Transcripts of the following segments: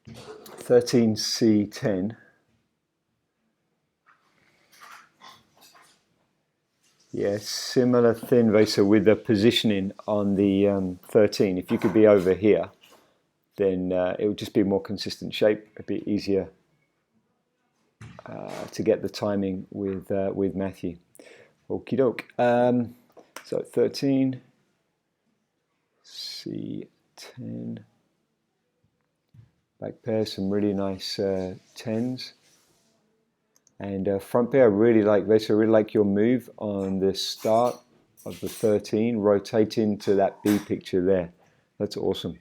13C10. Yeah, similar thin Weser with the positioning on the 13. If you could be over here, then it would just be a more consistent shape. It'd be easier to get the timing with Matthew. Okie doke. So 13, C10. Back pair, some really nice 10s. And front pair, I really like this. I really like your move on the start of the 13, rotating to that B picture there. That's awesome.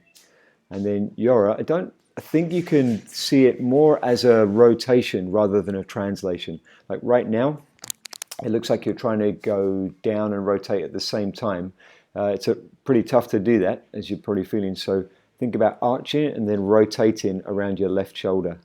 And then Yora, I think you can see it more as a rotation rather than a translation. Like right now, it looks like you're trying to go down and rotate at the same time. It's pretty tough to do that, as you're probably feeling. So think about arching and then rotating around your left shoulder.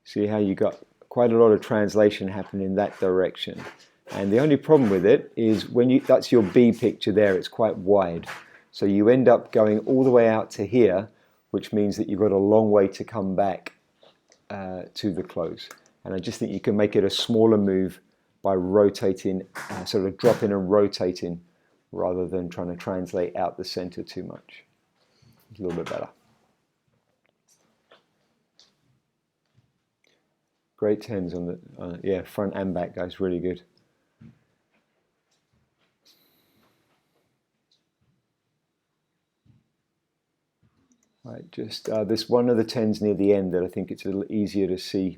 See how you got quite a lot of translation happening in that direction. And the only problem with it is that's your B picture there, it's quite wide. So you end up going all the way out to here, which means that you've got a long way to come back to the close. And I just think you can make it a smaller move by rotating, sort of dropping and rotating, rather than trying to translate out the center too much. It's a little bit better. Great 10s on the, yeah, front and back, guys, really good. Right, just this one of the 10s near the end that I think it's a little easier to see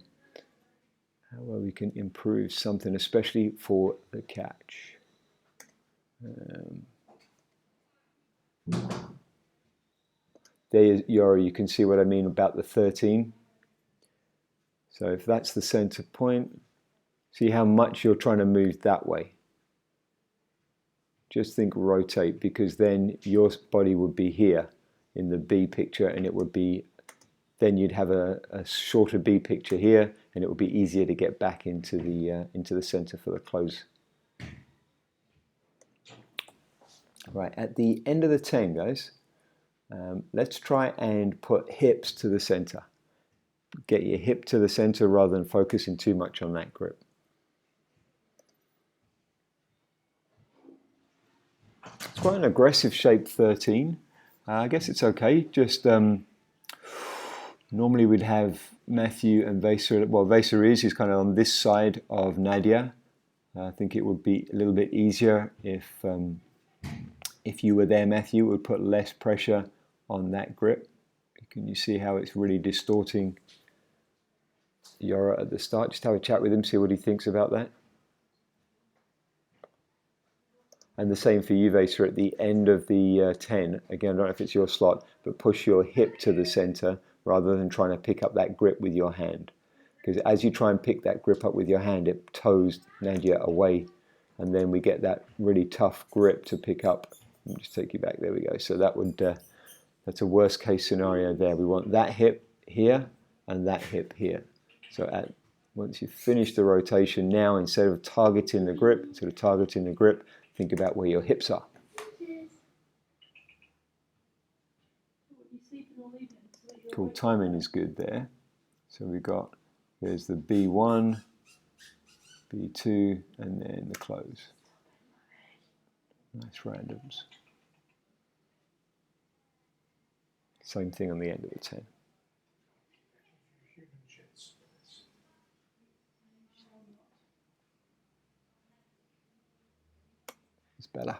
how well we can improve something, especially for the catch. There you can see what I mean about the 13. So if that's the center point, see how much you're trying to move that way. Just think rotate, because then your body would be here in the B picture, and it would be, then you'd have a shorter B picture here, and it would be easier to get back into the center for the close. Right, at the end of the 10, guys, let's try and put hips to the center. Get your hip to the center rather than focusing too much on that grip. It's quite an aggressive shape 13. I guess it's okay. Just normally we'd have Matthew and Weser. Well, Weser is kind of on this side of Nadia. I think it would be a little bit easier if you were there, Matthew. It would put less pressure on that grip. Can you see how it's really distorting Yora at the start? Just have a chat with him, see what he thinks about that. And the same for you, Weser, at the end of the 10. Again, I don't know if it's your slot, but push your hip to the center rather than trying to pick up that grip with your hand. Because as you try and pick that grip up with your hand, it toes Nadia away, and then we get that really tough grip to pick up. Let me just take you back. There we go. So that would that's a worst case scenario there. We want that hip here and that hip here. So once you've finished the rotation, now instead of targeting the grip, think about where your hips are. Cool, timing is good there. So we've got, there's the B1, B2, and then the close. Nice randoms. Same thing on the end of the 10. It's better.